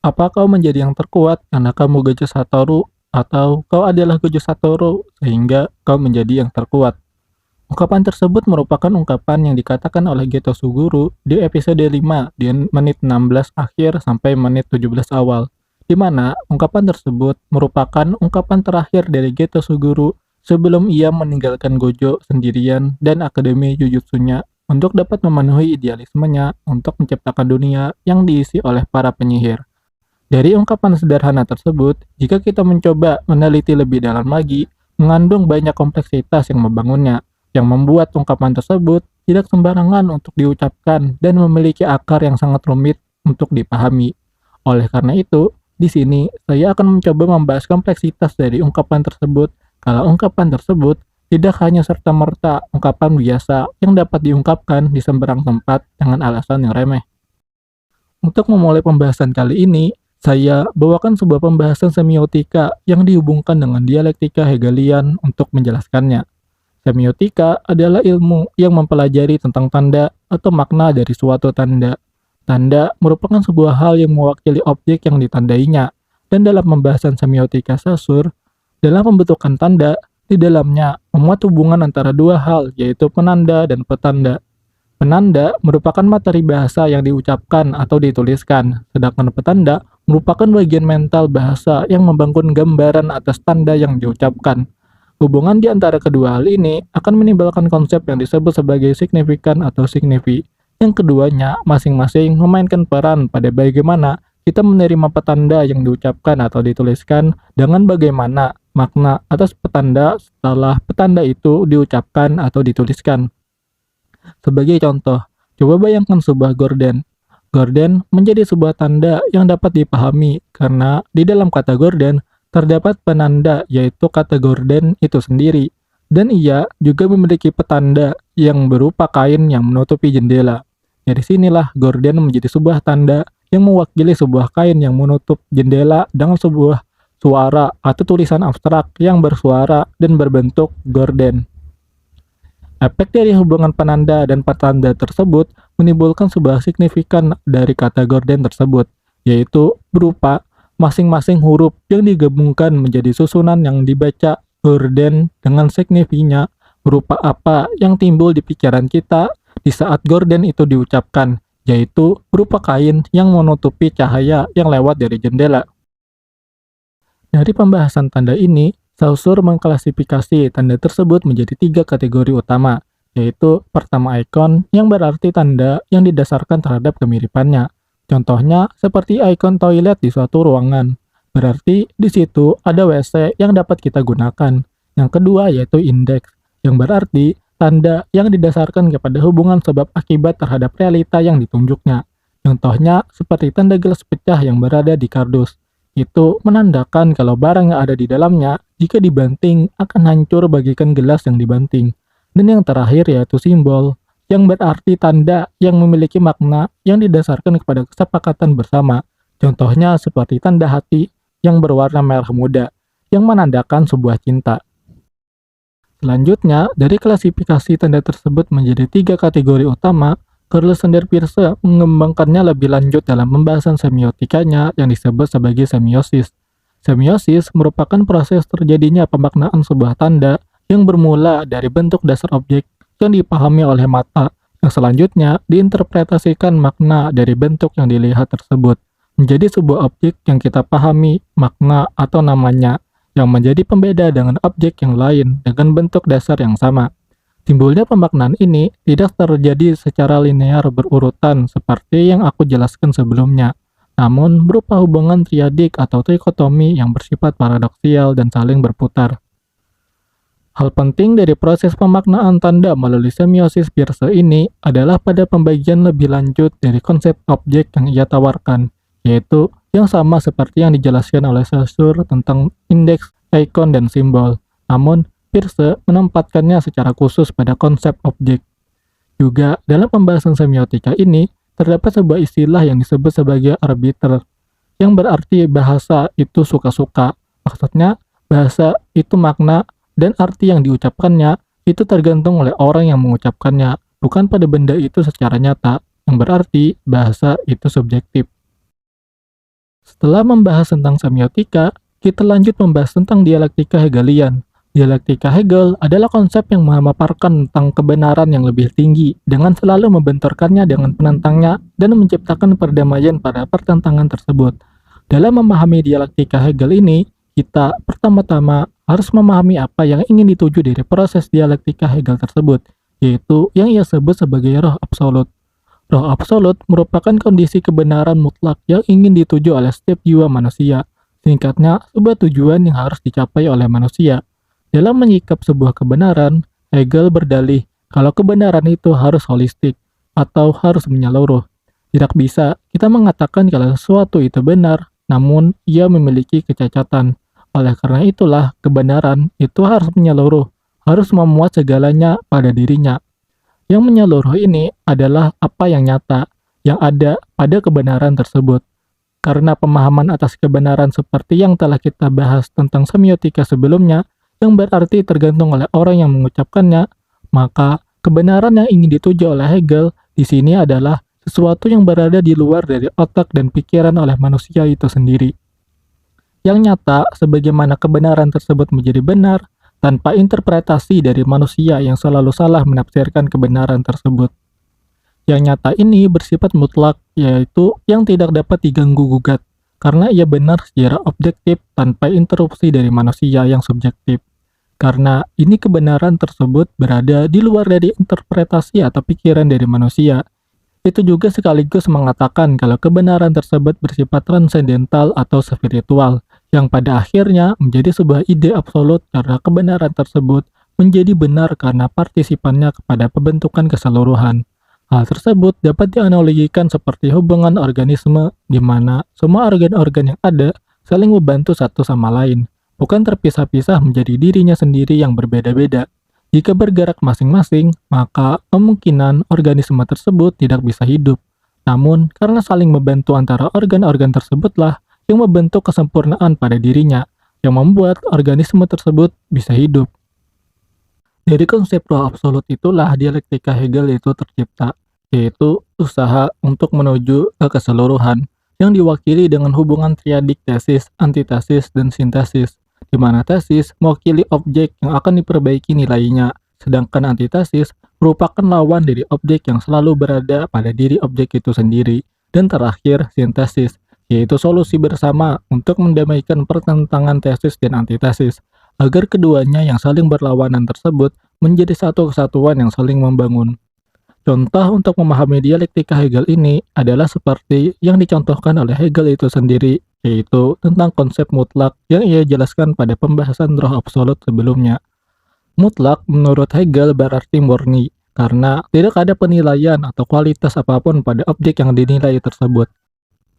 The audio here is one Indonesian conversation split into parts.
apa kau menjadi yang terkuat karena kamu Gojo Satoru, atau kau adalah Gojo Satoru sehingga kau menjadi yang terkuat? Ungkapan tersebut merupakan ungkapan yang dikatakan oleh Geto Suguru di episode 5 di menit 16 akhir sampai menit 17 awal, di mana ungkapan tersebut merupakan ungkapan terakhir dari Geto Suguru sebelum ia meninggalkan Gojo sendirian dan Akademi Jujutsunya untuk dapat memenuhi idealismenya untuk menciptakan dunia yang diisi oleh para penyihir. Dari ungkapan sederhana tersebut, jika kita mencoba meneliti lebih dalam lagi, mengandung banyak kompleksitas yang membangunnya, yang membuat ungkapan tersebut tidak sembarangan untuk diucapkan dan memiliki akar yang sangat rumit untuk dipahami. Oleh karena itu, di sini saya akan mencoba membahas kompleksitas dari ungkapan tersebut, kalau ungkapan tersebut tidak hanya serta-merta ungkapan biasa yang dapat diungkapkan di sembarang tempat dengan alasan yang remeh. Untuk memulai pembahasan kali ini, saya bawakan sebuah pembahasan semiotika yang dihubungkan dengan dialektika Hegelian untuk menjelaskannya. Semiotika adalah ilmu yang mempelajari tentang tanda atau makna dari suatu tanda. Tanda merupakan sebuah hal yang mewakili objek yang ditandainya, dan dalam pembahasan semiotika Saussure, dalam pembentukan tanda, di dalamnya memuat hubungan antara dua hal, yaitu penanda dan petanda. Penanda merupakan materi bahasa yang diucapkan atau dituliskan, sedangkan petanda merupakan bagian mental bahasa yang membangun gambaran atas tanda yang diucapkan. Hubungan di antara kedua hal ini akan menimbulkan konsep yang disebut sebagai signifikan atau signifi. Yang keduanya masing-masing memainkan peran pada bagaimana kita menerima petanda yang diucapkan atau dituliskan dengan bagaimana makna atas petanda setelah petanda itu diucapkan atau dituliskan. Sebagai contoh, coba bayangkan sebuah gorden. Gorden menjadi sebuah tanda yang dapat dipahami karena di dalam kata gorden terdapat penanda, yaitu kata gorden itu sendiri, dan ia juga memiliki petanda yang berupa kain yang menutupi jendela. Dari sinilah gorden menjadi sebuah tanda yang mewakili sebuah kain yang menutup jendela dengan sebuah suara atau tulisan abstrak yang bersuara dan berbentuk gorden. Efek dari hubungan penanda dan petanda tersebut menimbulkan sebuah signifikan dari kata gorden tersebut, yaitu berupa masing-masing huruf yang digabungkan menjadi susunan yang dibaca gorden dengan signifinya berupa apa yang timbul di pikiran kita di saat gorden itu diucapkan, yaitu berupa kain yang menutupi cahaya yang lewat dari jendela. Dari pembahasan tanda ini, Saussure mengklasifikasi tanda tersebut menjadi 3 kategori utama, yaitu pertama ikon yang berarti tanda yang didasarkan terhadap kemiripannya. Contohnya seperti ikon toilet di suatu ruangan, berarti di situ ada WC yang dapat kita gunakan. Yang kedua yaitu indeks, yang berarti tanda yang didasarkan kepada hubungan sebab akibat terhadap realita yang ditunjuknya. Contohnya seperti tanda gelas pecah yang berada di kardus. Itu menandakan kalau barang yang ada di dalamnya jika dibanting akan hancur bagikan gelas yang dibanting. Dan yang terakhir yaitu simbol, yang berarti tanda yang memiliki makna yang didasarkan kepada kesepakatan bersama. Contohnya seperti tanda hati yang berwarna merah muda, yang menandakan sebuah cinta. Selanjutnya, dari klasifikasi tanda tersebut menjadi 3 kategori utama, Carl Sanders-Peirce mengembangkannya lebih lanjut dalam pembahasan semiotikanya yang disebut sebagai semiosis. Semiosis merupakan proses terjadinya pemaknaan sebuah tanda yang bermula dari bentuk dasar objek yang dipahami oleh mata, yang selanjutnya diinterpretasikan makna dari bentuk yang dilihat tersebut menjadi sebuah objek yang kita pahami makna atau namanya, yang menjadi pembeda dengan objek yang lain dengan bentuk dasar yang sama. Timbulnya pemaknaan ini tidak terjadi secara linear berurutan seperti yang aku jelaskan sebelumnya, namun berupa hubungan triadik atau trikotomi yang bersifat paradoksial dan saling berputar. Hal penting dari proses pemaknaan tanda melalui semiosis Peirce ini adalah pada pembagian lebih lanjut dari konsep objek yang ia tawarkan, yaitu yang sama seperti yang dijelaskan oleh Saussure tentang indeks, ikon, dan simbol. Namun, Peirce menempatkannya secara khusus pada konsep objek. Juga dalam pembahasan semiotika ini, terdapat sebuah istilah yang disebut sebagai arbiter, yang berarti bahasa itu suka-suka. Maksudnya, bahasa itu makna dan arti yang diucapkannya itu tergantung oleh orang yang mengucapkannya, bukan pada benda itu secara nyata, yang berarti bahasa itu subjektif. Setelah membahas tentang semiotika, kita lanjut membahas tentang dialektika Hegelian. Dialektika Hegel adalah konsep yang memaparkan tentang kebenaran yang lebih tinggi dengan selalu membenturkannya dengan penentangnya dan menciptakan perdamaian pada pertentangan tersebut. Dalam memahami dialektika Hegel ini, kita pertama-tama harus memahami apa yang ingin dituju dari proses dialektika Hegel tersebut, yaitu yang ia sebut sebagai roh absolut. Roh absolut merupakan kondisi kebenaran mutlak yang ingin dituju oleh setiap jiwa manusia. Singkatnya, sebuah tujuan yang harus dicapai oleh manusia. Dalam menyikap sebuah kebenaran, Hegel berdalih kalau kebenaran itu harus holistik atau harus menyeluruh. Tidak bisa kita mengatakan kalau sesuatu itu benar, namun ia memiliki kecacatan. Oleh karena itulah, kebenaran itu harus menyeluruh, harus memuat segalanya pada dirinya. Yang menyeluruh ini adalah apa yang nyata, yang ada pada kebenaran tersebut. Karena pemahaman atas kebenaran seperti yang telah kita bahas tentang semiotika sebelumnya, yang berarti tergantung oleh orang yang mengucapkannya, maka kebenaran yang ingin dituju oleh Hegel di sini adalah sesuatu yang berada di luar dari otak dan pikiran oleh manusia itu sendiri. Yang nyata, sebagaimana kebenaran tersebut menjadi benar, tanpa interpretasi dari manusia yang selalu salah menafsirkan kebenaran tersebut. Yang nyata ini bersifat mutlak, yaitu yang tidak dapat diganggu-gugat, karena ia benar secara objektif tanpa interupsi dari manusia yang subjektif. Karena ini kebenaran tersebut berada di luar dari interpretasi atau pikiran dari manusia. Itu juga sekaligus mengatakan kalau kebenaran tersebut bersifat transendental atau spiritual, yang pada akhirnya menjadi sebuah ide absolut karena kebenaran tersebut menjadi benar karena partisipannya kepada pembentukan keseluruhan. Hal tersebut dapat dianalogikan seperti hubungan organisme di mana semua organ-organ yang ada saling membantu satu sama lain, bukan terpisah-pisah menjadi dirinya sendiri yang berbeda-beda. Jika bergerak masing-masing, maka kemungkinan organisme tersebut tidak bisa hidup. Namun, karena saling membantu antara organ-organ tersebutlah yang membentuk kesempurnaan pada dirinya, yang membuat organisme tersebut bisa hidup. Dari konsep roh absolut itulah dialektika Hegel itu tercipta, yaitu usaha untuk menuju ke keseluruhan, yang diwakili dengan hubungan triadik tesis, antitesis, dan sintesis, di mana tesis mewakili objek yang akan diperbaiki nilainya, sedangkan antitesis merupakan lawan dari objek yang selalu berada pada diri objek itu sendiri, dan terakhir sintesis, yaitu solusi bersama untuk mendamaikan pertentangan tesis dan antitesis, agar keduanya yang saling berlawanan tersebut menjadi satu kesatuan yang saling membangun. Contoh untuk memahami dialektika Hegel ini adalah seperti yang dicontohkan oleh Hegel itu sendiri, yaitu tentang konsep mutlak yang ia jelaskan pada pembahasan roh absolut sebelumnya. Mutlak menurut Hegel berarti murni, karena tidak ada penilaian atau kualitas apapun pada objek yang dinilai tersebut.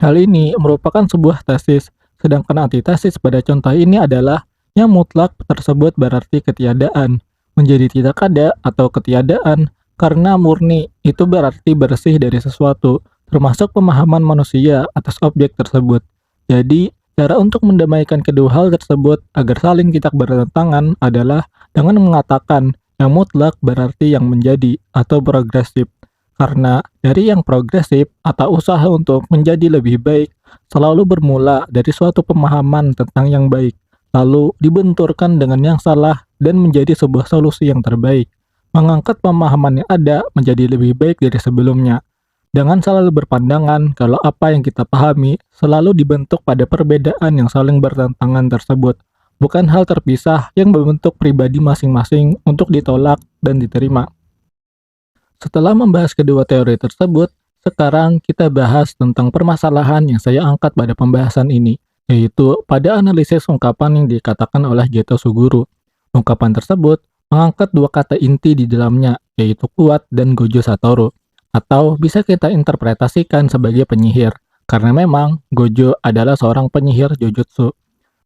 Hal ini merupakan sebuah tesis, sedangkan antitesis pada contoh ini adalah yang mutlak tersebut berarti ketiadaan, menjadi tidak ada atau ketiadaan, karena murni itu berarti bersih dari sesuatu, termasuk pemahaman manusia atas objek tersebut. Jadi, cara untuk mendamaikan kedua hal tersebut agar saling tidak bertentangan adalah dengan mengatakan yang mutlak berarti yang menjadi atau progresif. Karena dari yang progresif atau usaha untuk menjadi lebih baik selalu bermula dari suatu pemahaman tentang yang baik, lalu dibenturkan dengan yang salah dan menjadi sebuah solusi yang terbaik, mengangkat pemahaman yang ada menjadi lebih baik dari sebelumnya. Dengan selalu berpandangan kalau apa yang kita pahami selalu dibentuk pada perbedaan yang saling bertentangan tersebut, bukan hal terpisah yang membentuk pribadi masing-masing untuk ditolak dan diterima. Setelah membahas kedua teori tersebut, sekarang kita bahas tentang permasalahan yang saya angkat pada pembahasan ini, yaitu pada analisis ungkapan yang dikatakan oleh Geto Suguru. Ungkapan tersebut mengangkat dua kata inti di dalamnya, yaitu kuat dan Gojo Satoru, atau bisa kita interpretasikan sebagai penyihir, karena memang Gojo adalah seorang penyihir Jujutsu.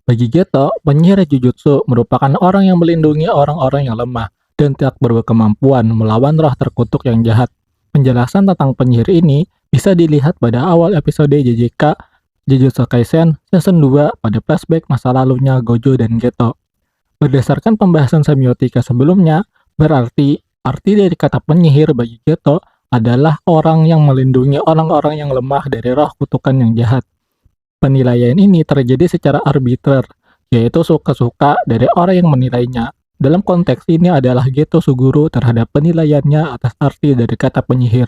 Bagi Geto, penyihir Jujutsu merupakan orang yang melindungi orang-orang yang lemah, dan tidak berkemampuan melawan roh terkutuk yang jahat. Penjelasan tentang penyihir ini bisa dilihat pada awal episode JJK Jujutsu Kaisen Season 2 pada flashback masa lalunya Gojo dan Geto. Berdasarkan pembahasan semiotika sebelumnya, berarti arti dari kata penyihir bagi Geto adalah orang yang melindungi orang-orang yang lemah dari roh kutukan yang jahat. Penilaian ini terjadi secara arbiter, yaitu suka-suka dari orang yang menilainya. Dalam konteks ini adalah Geto Suguru terhadap penilaiannya atas arti dari kata penyihir.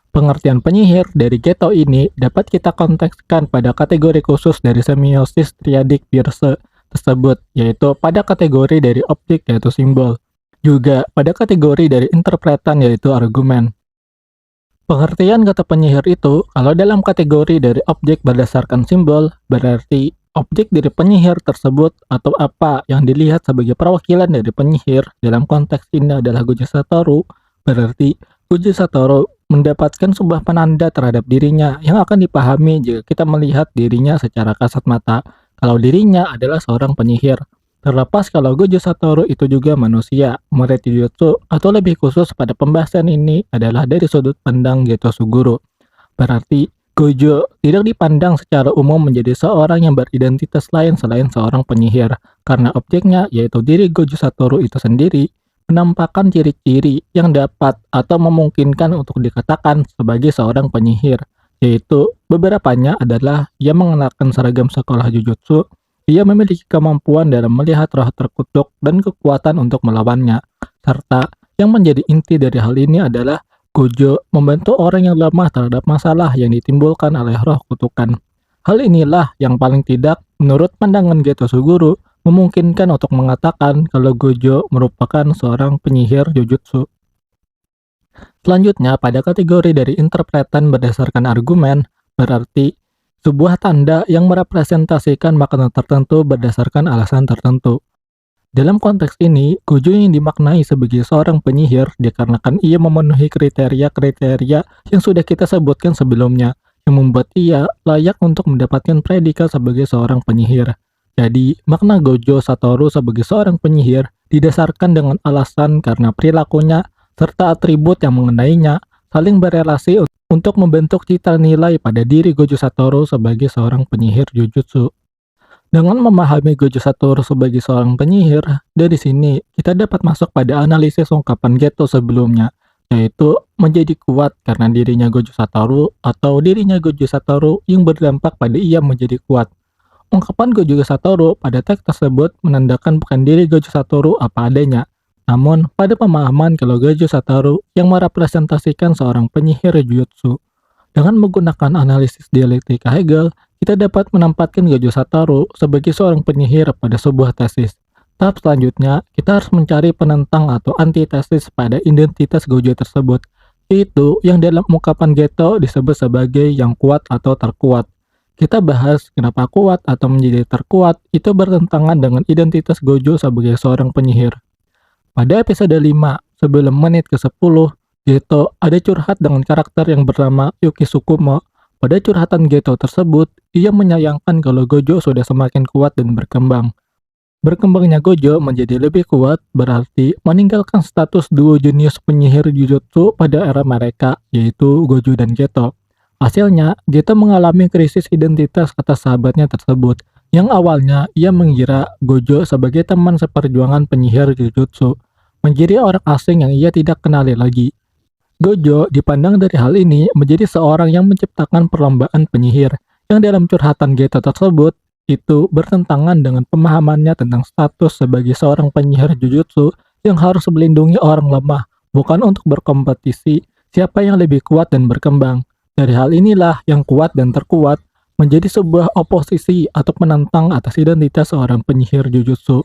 Pengertian penyihir dari Geto ini dapat kita kontekskan pada kategori khusus dari semiosis triadik Peirce tersebut, yaitu pada kategori dari objek yaitu simbol, juga pada kategori dari interpretan yaitu argumen. Pengertian kata penyihir itu, kalau dalam kategori dari objek berdasarkan simbol, berarti objek dari penyihir tersebut atau apa yang dilihat sebagai perwakilan dari penyihir dalam konteks ini adalah Gojo Satoru, berarti Gojo Satoru mendapatkan sebuah penanda terhadap dirinya yang akan dipahami jika kita melihat dirinya secara kasat mata kalau dirinya adalah seorang penyihir. Terlepas kalau Gojo Satoru itu juga manusia, murid Jujutsu, atau lebih khusus pada pembahasan ini adalah dari sudut pandang Geto Suguru. Berarti Gojo tidak dipandang secara umum menjadi seorang yang beridentitas lain selain seorang penyihir, karena objeknya yaitu diri Gojo Satoru itu sendiri menampakkan ciri-ciri yang dapat atau memungkinkan untuk dikatakan sebagai seorang penyihir, yaitu beberapanya adalah ia mengenakan seragam sekolah Jujutsu, ia memiliki kemampuan dalam melihat roh terkutuk dan kekuatan untuk melawannya, serta yang menjadi inti dari hal ini adalah Gojo membantu orang yang lemah terhadap masalah yang ditimbulkan oleh roh kutukan. Hal inilah yang paling tidak, menurut pandangan Geto Suguru, memungkinkan untuk mengatakan kalau Gojo merupakan seorang penyihir Jujutsu. Selanjutnya, pada kategori dari interpretan berdasarkan argumen, berarti sebuah tanda yang merepresentasikan makna tertentu berdasarkan alasan tertentu. Dalam konteks ini, Gojo yang dimaknai sebagai seorang penyihir dikarenakan ia memenuhi kriteria-kriteria yang sudah kita sebutkan sebelumnya, yang membuat ia layak untuk mendapatkan predikat sebagai seorang penyihir. Jadi, makna Gojo Satoru sebagai seorang penyihir didasarkan dengan alasan karena perilakunya serta atribut yang mengenainya saling berelasi untuk membentuk citra nilai pada diri Gojo Satoru sebagai seorang penyihir Jujutsu. Dengan memahami Gojo Satoru sebagai seorang penyihir, dari sini kita dapat masuk pada analisis ungkapan Geto sebelumnya, yaitu menjadi kuat karena dirinya Gojo Satoru atau dirinya Gojo Satoru yang berdampak pada ia menjadi kuat. Ungkapan Gojo Satoru pada teks tersebut menandakan bukan diri Gojo Satoru apa adanya, namun pada pemahaman kalau Gojo Satoru yang merepresentasikan seorang penyihir Jujutsu. Dengan menggunakan analisis dialektika Hegel, kita dapat menempatkan Gojo Satoru sebagai seorang penyihir pada sebuah tesis. Tahap selanjutnya, kita harus mencari penentang atau antitesis pada identitas Gojo tersebut, yaitu yang dalam ungkapan Geto disebut sebagai yang kuat atau terkuat. Kita bahas kenapa kuat atau menjadi terkuat itu bertentangan dengan identitas Gojo sebagai seorang penyihir. Pada episode 5, sebelum menit ke-10, Geto ada curhat dengan karakter yang bernama Yuki Tsukumo. Pada curhatan Geto tersebut, ia menyayangkan kalau Gojo sudah semakin kuat dan berkembang. Berkembangnya Gojo menjadi lebih kuat berarti meninggalkan status duo jenius penyihir Jujutsu pada era mereka, yaitu Gojo dan Geto. Hasilnya, Geto mengalami krisis identitas atas sahabatnya tersebut, yang awalnya ia mengira Gojo sebagai teman seperjuangan penyihir Jujutsu, menjadi orang asing yang ia tidak kenali lagi. Gojo dipandang dari hal ini menjadi seorang yang menciptakan perlombaan penyihir, yang dalam curhatan Geto tersebut, itu bertentangan dengan pemahamannya tentang status sebagai seorang penyihir Jujutsu yang harus melindungi orang lemah, bukan untuk berkompetisi siapa yang lebih kuat dan berkembang. Dari hal inilah yang kuat dan terkuat menjadi sebuah oposisi atau penentang atas identitas seorang penyihir Jujutsu.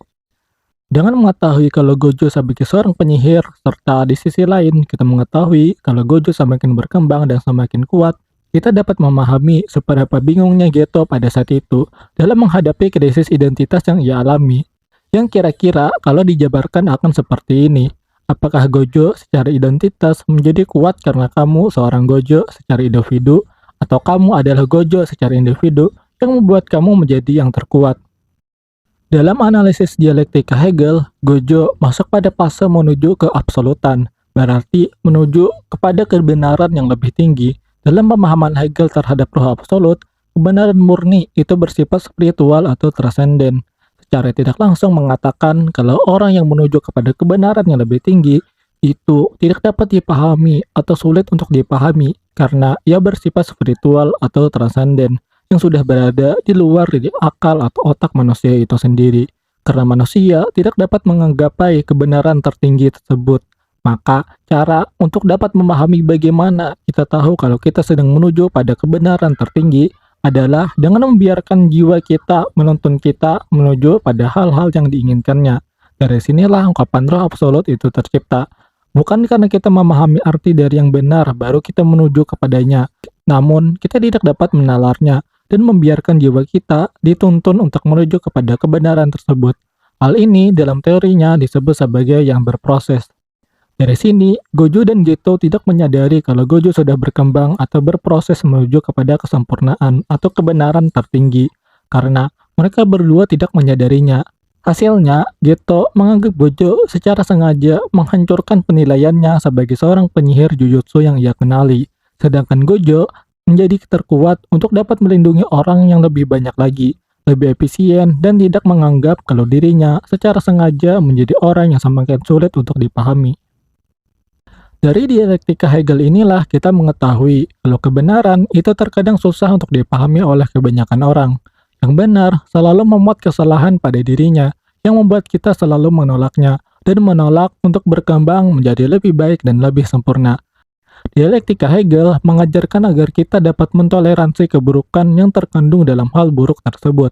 Dengan mengetahui kalau Gojo sebagai seorang penyihir, serta di sisi lain kita mengetahui kalau Gojo semakin berkembang dan semakin kuat, kita dapat memahami seberapa bingungnya Geto pada saat itu dalam menghadapi krisis identitas yang ia alami, yang kira-kira kalau dijabarkan akan seperti ini. Apakah Gojo secara identitas menjadi kuat karena kamu seorang Gojo secara individu, atau kamu adalah Gojo secara individu yang membuat kamu menjadi yang terkuat? Dalam analisis dialektika Hegel, Gojo masuk pada fase menuju ke absolutan, berarti menuju kepada kebenaran yang lebih tinggi. Dalam pemahaman Hegel terhadap roh absolut, kebenaran murni itu bersifat spiritual atau transenden. Secara tidak langsung mengatakan kalau orang yang menuju kepada kebenaran yang lebih tinggi itu tidak dapat dipahami atau sulit untuk dipahami karena ia bersifat spiritual atau transenden. yang sudah berada di luar dari akal atau otak manusia itu sendiri. Karena manusia tidak dapat menggapai kebenaran tertinggi tersebut. Maka, cara untuk dapat memahami bagaimana kita tahu kalau kita sedang menuju pada kebenaran tertinggi adalah dengan membiarkan jiwa kita menuntun kita menuju pada hal-hal yang diinginkannya. Dari sinilah ungkapan roh absolut itu tercipta. Bukan karena kita memahami arti dari yang benar baru kita menuju kepadanya, namun kita tidak dapat menalarnya dan membiarkan jiwa kita dituntun untuk menuju kepada kebenaran tersebut. Hal ini dalam teorinya disebut sebagai yang berproses. Dari sini, Gojo dan Geto tidak menyadari kalau Gojo sudah berkembang atau berproses menuju kepada kesempurnaan atau kebenaran tertinggi, karena mereka berdua tidak menyadarinya. Hasilnya, Geto menganggap Gojo secara sengaja menghancurkan penilaiannya sebagai seorang penyihir Jujutsu yang ia kenali, sedangkan Gojo menjadi terkuat untuk dapat melindungi orang yang lebih banyak lagi, lebih efisien, dan tidak menganggap kalau dirinya secara sengaja menjadi orang yang semakin sulit untuk dipahami. Dari dialektika Hegel inilah kita mengetahui kalau kebenaran itu terkadang susah untuk dipahami oleh kebanyakan orang. Yang benar selalu memuat kesalahan pada dirinya, yang membuat kita selalu menolaknya, dan menolak untuk berkembang menjadi lebih baik dan lebih sempurna. Dialektika Hegel mengajarkan agar kita dapat mentoleransi keburukan yang terkandung dalam hal buruk tersebut.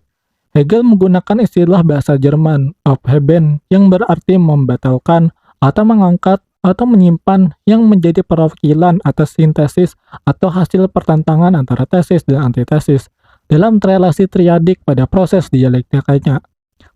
Hegel menggunakan istilah bahasa Jerman, Aufheben, yang berarti membatalkan atau mengangkat atau menyimpan yang menjadi perwakilan atas sintesis atau hasil pertentangan antara tesis dan antitesis dalam relasi triadik pada proses dialektikanya.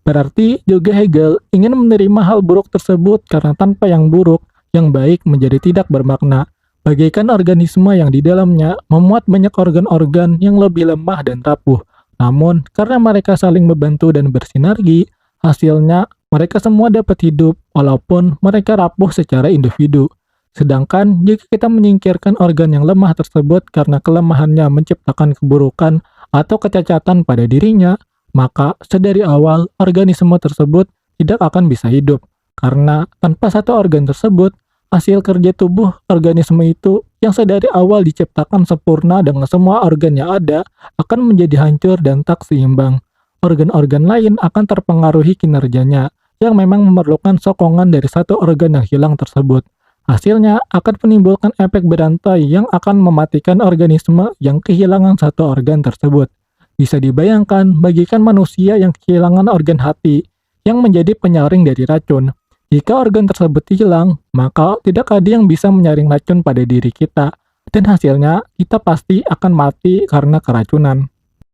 Berarti juga Hegel ingin menerima hal buruk tersebut karena tanpa yang buruk, yang baik menjadi tidak bermakna. Bagaikan organisme yang di dalamnya memuat banyak organ-organ yang lebih lemah dan rapuh. Namun, karena mereka saling membantu dan bersinergi, hasilnya mereka semua dapat hidup walaupun mereka rapuh secara individu. Sedangkan jika kita menyingkirkan organ yang lemah tersebut karena kelemahannya menciptakan keburukan atau kecacatan pada dirinya, maka sedari awal organisme tersebut tidak akan bisa hidup. Karena tanpa satu organ tersebut, hasil kerja tubuh organisme itu yang sedari awal diciptakan sempurna dengan semua organ yang ada akan menjadi hancur dan tak seimbang. Organ-organ lain akan terpengaruhi kinerjanya yang memang memerlukan sokongan dari satu organ yang hilang tersebut. Hasilnya akan menimbulkan efek berantai yang akan mematikan organisme yang kehilangan satu organ tersebut. Bisa dibayangkan bagikan manusia yang kehilangan organ hati yang menjadi penyaring dari racun. Jika organ tersebut hilang, maka tidak ada yang bisa menyaring racun pada diri kita, dan hasilnya kita pasti akan mati karena keracunan.